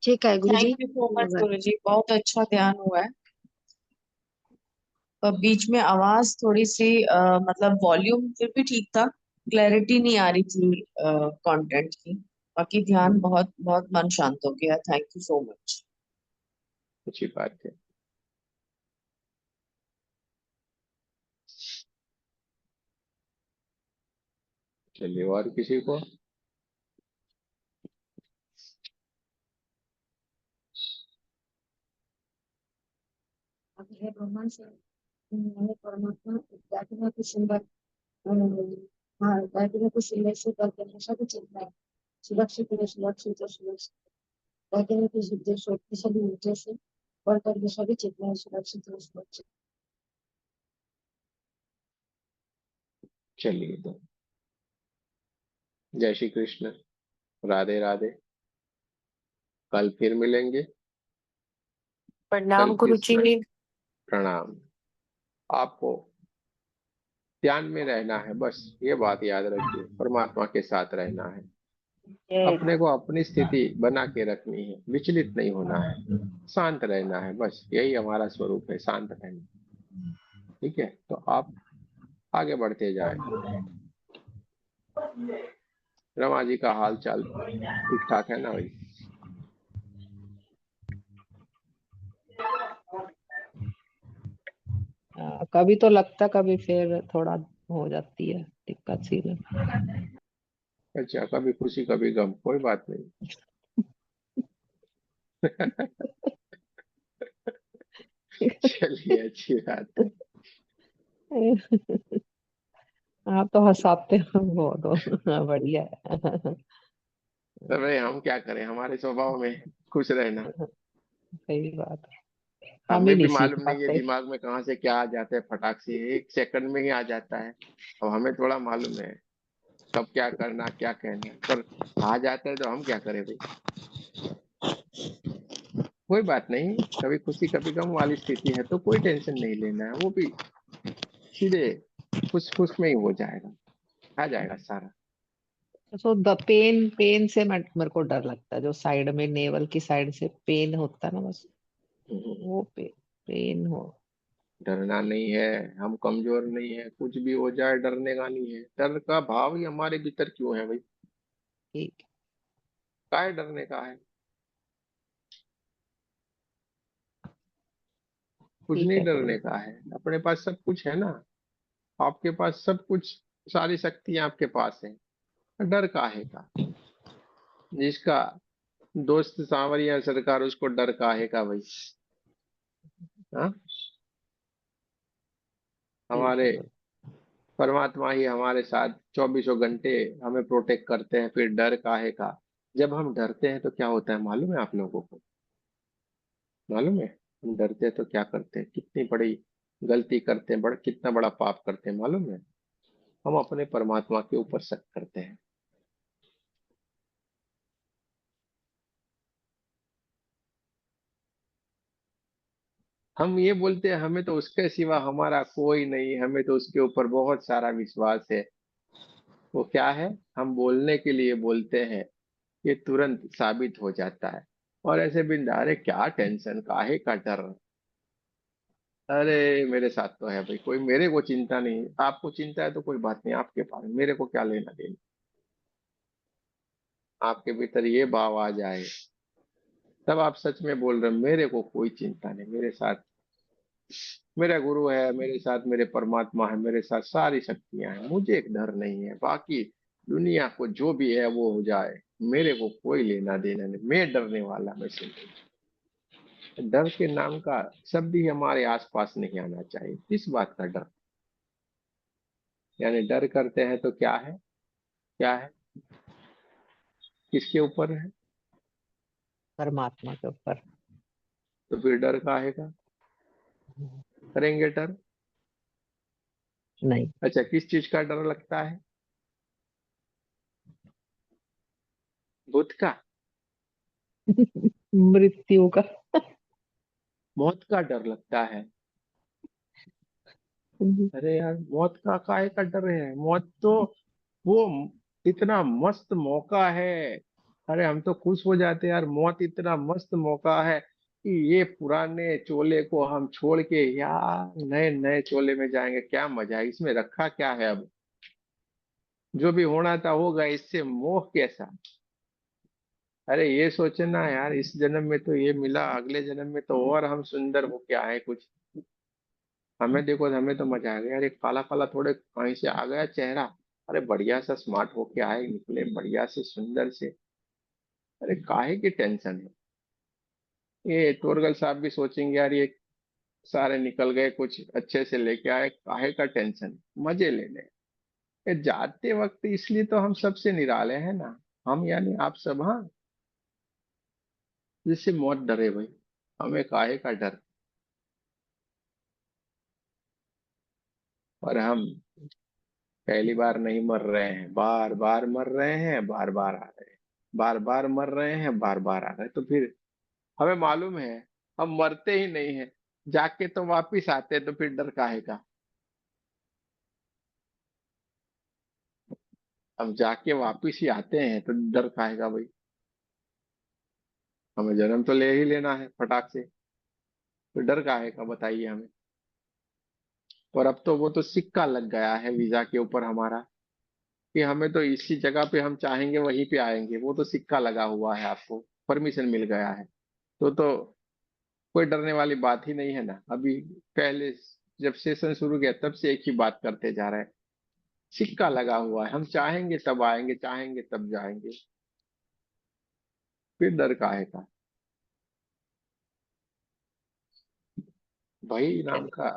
ठीक है thank Guruji. You so much धन्यवाद। गुरु जी, बहुत अच्छा ध्यान हुआ है। पर बीच में आवाज थोड़ी सी मतलब वॉल्यूम फिर भी ठीक था, क्लैरिटी नहीं आ रही थी कंटेंट की। बाकी ध्यान बहुत बहुत मन शांत हो गया। Thank you so much. अच्छी बात है। चलिए, और किसी को? अब हे भगवान से मैंने परमात्मा जाति में कुछ सुंदर हाँ जाति में कुछ सुंदर से करके हमेशा कुछ चिंता है, सुरक्षित रहे, सुरक्षित और सुरक्षित जाति में कुछ उद्देश्य होते सभी उद्देश्य और करके सभी चिंता है, सुरक्षित और सुरक्षित। चलिए, तो जय श्री कृष्ण, राधे राधे। कल फिर मिलेंगे। कल प्रणाम फिर गुरुजी। प्रणाम। आपको ध्यान में रहना है, बस ये बात याद रखिए, परमात्मा के साथ रहना है। अपने को अपनी स्थिति बना के रखनी है, विचलित नहीं होना है, शांत रहना है, बस यही हमारा स्वरूप है, शांत रहना। ठीक है, तो आप आगे बढ़ते जाए। रमा जी का हाल चाल ठीक ठाक है ना भाई? कभी तो लगता, कभी फिर थोड़ा हो जाती है दिक्कत सी में। अच्छा, कभी खुशी कभी गम, कोई बात नहीं। चलिए, अच्छी बात है। आप तो हंसाते हो बहुत। हाँ, बढ़िया है। तो भाई हम क्या करें, हमारे स्वभाव में खुश रहना। सही बात है। हम ही हमें भी नहीं सीख मालूम नहीं है पाते। दिमाग में कहाँ से क्या आ जाता है, फटाक से एक सेकंड में ही आ जाता है। अब हमें थोड़ा मालूम है कब क्या करना, क्या कहना, पर आ जाता है तो हम क्या करें भाई। कोई बात नहीं, कभी खुशी कभी गम वाली स्थिति है तो कोई टेंशन नहीं लेना है, वो भी सीधे खुश खुश में ही हो जाएगा, आ जाएगा सारा। सो द पेन पेन से मेरे को डर लगता है, जो साइड में नेवल की साइड से पेन होता है ना, बस वो पेन हो। डरना नहीं है, हम कमजोर नहीं है, कुछ भी हो जाए डरने का नहीं है। डर का भाव ही हमारे भीतर क्यों है भाई? ठीक। काय डरने का है? कुछ ठीक नहीं है गुरु डरने जी। का है, अपने पास सब कुछ है ना। आपके पास सब कुछ, सारी शक्तियां आपके पास है, डर काहे का? जिसका दोस्त सांवरिया सरकार, उसको डर काहे का भाई? हाँ, ठीक है हमारे गुरु। परमात्मा ही हमारे साथ 24 घंटे हमें प्रोटेक्ट करते हैं, फिर डर काहे का? जब हम डरते हैं तो क्या होता है मालूम है आप लोगों को? मालूम है, हम डरते हैं तो क्या करते हैं, कितनी बड़ी गलती करते हैं, कितना बड़ा पाप करते हैं मालूम है? हम अपने परमात्मा के ऊपर शक करते हैं। हम ये बोलते हैं हमें तो उसके सिवा हमारा कोई नहीं, हमें तो उसके ऊपर बहुत सारा विश्वास है। वो क्या है, हम बोलने के लिए बोलते हैं, ये तुरंत साबित हो जाता है। और ऐसे बिंदा, अरे क्या टेंशन, काहे का डर, अरे मेरे साथ तो है भाई, कोई मेरे को चिंता नहीं, आपको चिंता है तो कोई बात नहीं, आपके पास, मेरे को क्या लेना देना। आपके भीतर ये भाव आ जाए, तब आप सच में बोल रहे हैं, मेरे को कोई चिंता नहीं, मेरे साथ मेरा गुरु है, मेरे साथ मेरे परमात्मा है, मेरे साथ सारी शक्तियां हैं, मुझे एक डर नहीं है, बाकी दुनिया को जो भी है वो हो जाए, मेरे को कोई लेना देना नहीं, मैं डरने वाला मैं से नहीं। डर के नाम का शब्द ही हमारे आसपास नहीं आना चाहिए। किस बात का डर, यानी डर करते हैं तो क्या है, क्या है, किसके ऊपर है, परमात्मा के ऊपर। तो फिर डर काहे का करेंगे डर। नहीं। अच्छा, किस चीज का डर लगता है, भूत का, मृत्यु का। मौत का डर लगता है। अरे यार, मौत का काहे का डर है, मौत तो वो इतना मस्त मौका है। अरे हम तो खुश हो जाते हैं यार, मौत इतना मस्त मौका है कि ये पुराने चोले को हम छोड़ के यार नए नए चोले में जाएंगे, क्या मजा है इसमें, रखा क्या है अब, जो भी होना था होगा, इससे मोह कैसा। अरे ये सोचना यार, इस जन्म में तो ये मिला, अगले जन्म में तो और हम सुंदर हो के आए कुछ। हमें देखो, हमें तो मजा आ गया यार, एक काला काला थोड़े कहीं से आ गया चेहरा, अरे बढ़िया सा स्मार्ट होके आए निकले, बढ़िया से सुंदर से। अरे काहे की टेंशन है, ये तोरगल साहब भी सोचेंगे यार, ये सारे निकल गए कुछ अच्छे से लेके आए, काहे का टेंशन, मजे लेने। ये जाते वक्त इसलिए तो हम सबसे निराले हैं ना, हम यानी आप सब, हाँ, जिससे मौत डरे भाई, हमें काहे का डर। और हम पहली बार नहीं मर रहे हैं, बार बार मर रहे हैं, बार बार आ रहे हैं, बार बार मर रहे हैं, बार बार आ रहे हैं, तो फिर हमें मालूम है हम मरते ही नहीं है, जाके तो वापिस आते हैं, तो फिर डर काहे का। हम जाके वापिस ही आते हैं तो डर काहे का भाई, हमें जन्म तो ले ही लेना है फटाक से, तो डर काहे का बताइए हमें। और अब तो वो तो सिक्का लग गया है वीजा के ऊपर हमारा, कि हमें तो इसी जगह पे हम चाहेंगे वहीं पे आएंगे, वो तो सिक्का लगा हुआ है, आपको परमिशन मिल गया है, तो कोई डरने वाली बात ही नहीं है ना अभी। पहले जब सेशन शुरू किया तब से एक ही बात करते जा रहे हैं, सिक्का लगा हुआ है, हम चाहेंगे तब आएंगे, चाहेंगे तब जाएंगे, फिर डर काहे का। भय नाम का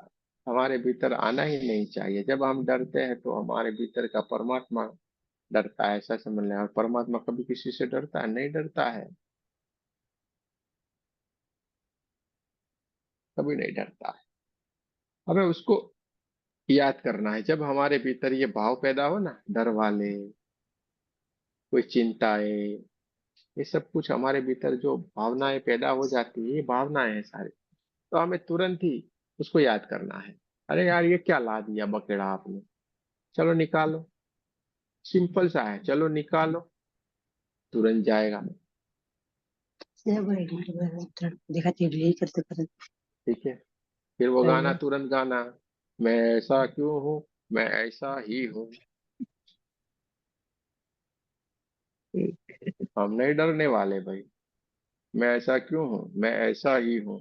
हमारे भीतर आना ही नहीं चाहिए। जब हम डरते हैं तो हमारे भीतर का परमात्मा डरता है, ऐसा समझ लें। और परमात्मा कभी किसी से डरता है, नहीं डरता है, कभी नहीं डरता है। हमें उसको याद करना है, जब हमारे भीतर ये भाव पैदा हो ना, डर वाले, कोई चिंताएं, ये सब कुछ हमारे भीतर जो भावनाएं पैदा हो जाती है, ये भावनाएं हैं सारी, तो हमें तुरंत ही उसको याद करना है। अरे यार, ये क्या ला दिया बकेड़ा आपने, चलो निकालो, सिंपल सा है, चलो निकालो, तुरंत जाएगा। देखा यही करते करते ठीक है, फिर वो सही गाना है। तुरंत गाना, मैं ऐसा क्यों हूँ, मैं ऐसा ही हूँ। ठीक। हम नहीं डरने वाले भाई, मैं ऐसा क्यों हूँ, मैं ऐसा ही हूँ।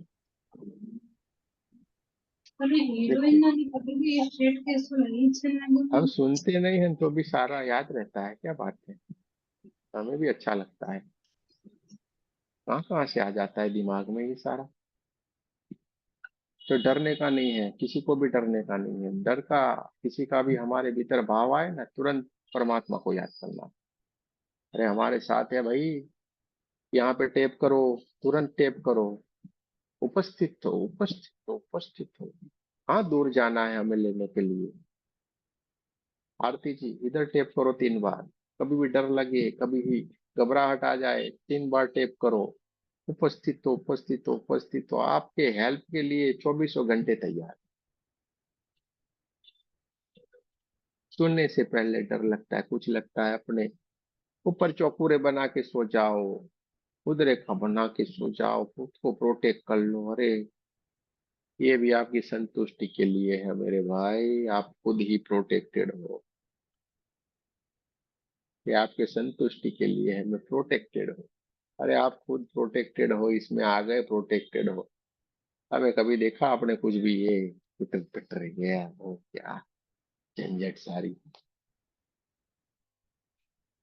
देखिए, हम सुनते नहीं हैं तो भी सारा याद रहता है, क्या बात है, हमें भी अच्छा लगता है। कहाँ कहाँ से आ जाता है दिमाग में ये सारा। तो डरने का नहीं है, किसी को भी डरने का नहीं है, डर का किसी का भी हमारे भीतर भाव आए ना, तुरंत परमात्मा को याद करना। अरे हमारे साथ है भाई, यहाँ पे टेप करो, तुरंत टेप करो, उपस्थित हो, उपस्थित हो, उपस्थित हो। हाँ, दूर जाना है हमें लेने के लिए, आरती जी इधर टेप करो 3 बार। कभी भी डर लगे, कभी भी घबराहट आ जाए, 3 बार टेप करो। उपस्थित हो, उपस्थित हो, उपस्थित हो, आपके हेल्प के लिए 24 घंटे तैयार। सुनने से पहले डर लगता है, कुछ लगता है अपने ऊपर चौकूरे बना के सो जाओ, खुद रेखा बना के सो जाओ, खुद को प्रोटेक्ट कर लो। अरे ये भी आपकी संतुष्टि के लिए है मेरे भाई, आप खुद ही प्रोटेक्टेड हो। ये आपके संतुष्टि के लिए है, मैं प्रोटेक्टेड हूँ। अरे आप खुद प्रोटेक्टेड हो, इसमें आ गए प्रोटेक्टेड हो। हमें कभी देखा आपने कुछ भी ये पिटर पिटर गया वो क्या झंझट सारी।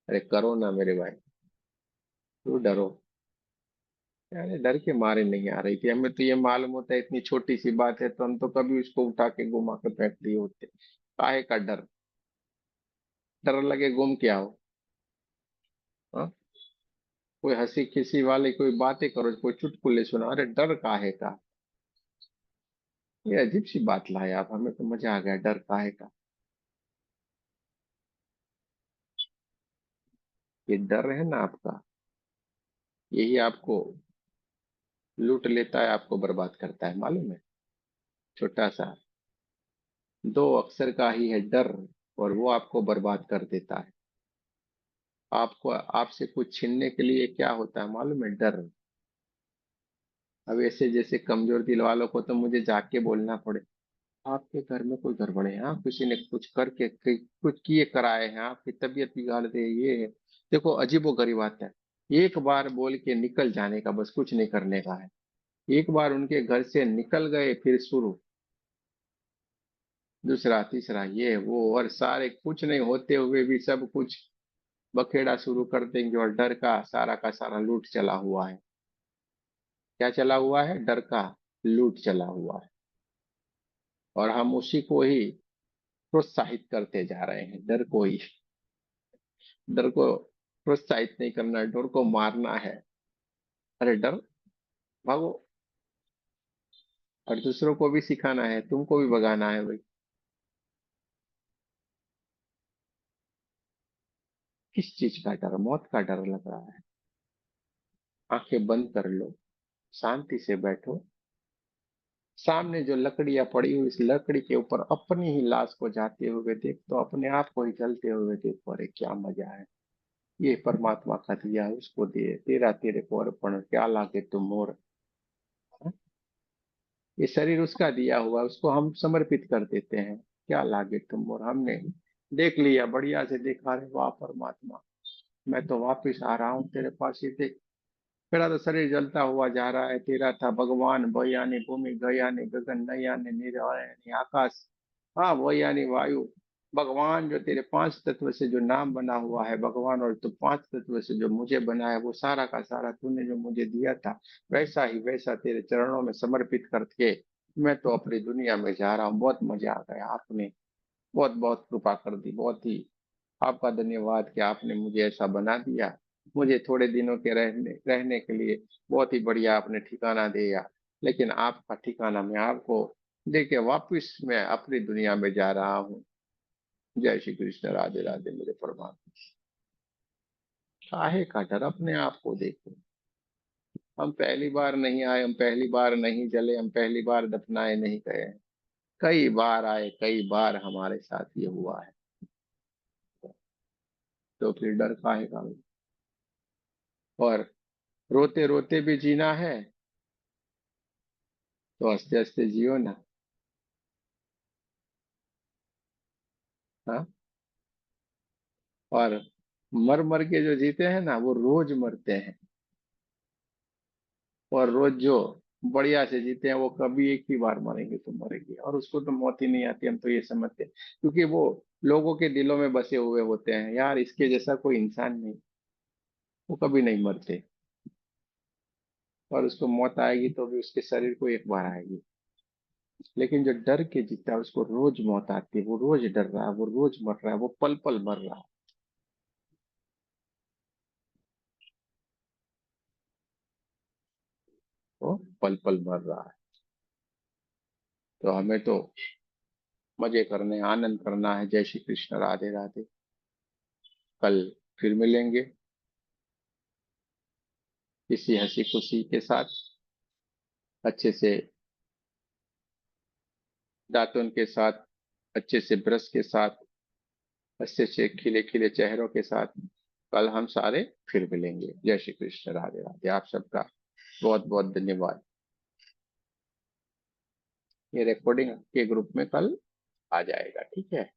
अरे करो ना मेरे भाई, क्यों डरो। अरे डर के मारे नहीं आ रही थी, हमें तो ये मालूम होता है इतनी छोटी सी बात है तो हम तो कभी उसको उठा के घुमा के फेंक दिए होते। काहे का डर, डर लगे गुम क्या हो। हाँ? कोई हंसी खिसी वाली कोई बातें करो, कोई चुटकुले सुना, अरे डर काहे का। ये अजीब सी बात लाए आप, हमें तो मजा आ गया, डर काहे का। ये डर है ना आपका, यही आपको लूट लेता है, आपको बर्बाद करता है, मालूम है। छोटा सा 2 अक्षर का ही है डर, और वो आपको बर्बाद कर देता है। आपको आपसे कुछ छीनने के लिए क्या होता है मालूम है, डर। अब ऐसे जैसे कमजोर दिल वालों को तो मुझे जाके बोलना पड़े, आपके घर में कोई गड़बड़ है, हाँ किसी ने कुछ करके कुछ किए कराए हैं, आपकी तबीयत बिगाड़ दे, ये है। देखो अजीबो गरीब बात है, एक बार बोल के निकल जाने का, बस कुछ नहीं करने का है। एक बार उनके घर से निकल गए फिर शुरू, दूसरा तीसरा ये वो, और सारे कुछ नहीं होते हुए भी सब कुछ बखेड़ा शुरू कर देंगे, और डर का सारा लूट चला हुआ है। क्या चला हुआ है, डर का लूट चला हुआ है। और हम उसी को ही प्रोत्साहित करते जा रहे हैं, डर को ही। डर को प्रोत्साहित नहीं करना है, डर को मारना है। अरे डर, भागो। और दूसरों को भी सिखाना है, तुमको भी भगाना है भाई। किस चीज का डर, मौत का डर लग रहा है। आंखें बंद कर लो, शांति से बैठो, सामने जो लकड़ियां पड़ी हुई, इस लकड़ी के ऊपर अपनी ही लाश को जाते हुए देख, तो अपने आप को ही जलते हुए देखो, अरे क्या मजा है। ये परमात्मा का दिया, उसको दे, तेरा तेरे को अर्पण, क्या लागे तुम मोर। ये शरीर उसका दिया हुआ, उसको हम समर्पित कर देते हैं, क्या लागे तुम। और हमने देख लिया, बढ़िया से देखा, रे वाह परमात्मा, मैं तो वापिस आ रहा हूँ तेरे पास ही। देख मेरा तो शरीर जलता हुआ जा रहा है, तेरा था भगवान, बयानी भूमि गयानी गगन नयानी निर्वाणी आकाश। हाँ वयानी वायु, भगवान जो तेरे 5 तत्व से जो नाम बना हुआ है भगवान, और तो 5 तत्व से जो मुझे बना है, वो सारा का सारा तूने जो मुझे दिया था, वैसा ही वैसा तेरे चरणों में समर्पित करके मैं तो अपनी दुनिया में जा रहा हूँ। बहुत मजा आ गया, आपने बहुत बहुत कृपा कर दी, बहुत ही आपका धन्यवाद कि आपने मुझे ऐसा बना दिया। मुझे थोड़े दिनों के रहने रहने के लिए बहुत ही बढ़िया आपने ठिकाना दिया, लेकिन आपका ठिकाना मैं आपको देके वापिस मैं अपनी दुनिया में जा रहा हूँ। जय श्री कृष्ण, राधे राधे मेरे परमात्मा। काहे का डर, अपने आप को देखो। हम पहली बार नहीं आए, हम पहली बार नहीं जले, हम पहली बार दफनाए नहीं गए हैं। कई बार आए, कई बार हमारे साथ ये हुआ है। तो फिर डर काहे का। और रोते रोते भी जीना है तो हंसते हंसते जियो ना। हाँ। और मर मर के जो जीते हैं ना, वो रोज मरते हैं। और रोज जो बढ़िया से जीते हैं, वो कभी एक ही बार मरेंगे तो मरेंगे, और उसको तो मौत ही नहीं आती, हम तो ये समझते हैं, क्योंकि वो लोगों के दिलों में बसे हुए होते हैं, यार इसके जैसा कोई इंसान नहीं, वो कभी नहीं मरते। और उसको मौत आएगी तो भी उसके शरीर को एक बार आएगी। लेकिन जो डर के जीता है, उसको रोज मौत आती है, वो रोज डर रहा है, वो रोज मर रहा है, वो पल पल मर रहा है। वो पल पल मर रहा है। तो हमें तो मजे करने, आनंद करना है। जय श्री कृष्ण, राधे राधे। कल फिर मिलेंगे किसी हंसी खुशी के साथ, अच्छे से दातुन के साथ, अच्छे से ब्रश के साथ, अच्छे से खिले खिले चेहरों के साथ कल हम सारे फिर मिलेंगे। जय श्री कृष्ण, राधे राधे। आप सबका बहुत बहुत धन्यवाद। ये रिकॉर्डिंग के ग्रुप में कल आ जाएगा, ठीक है।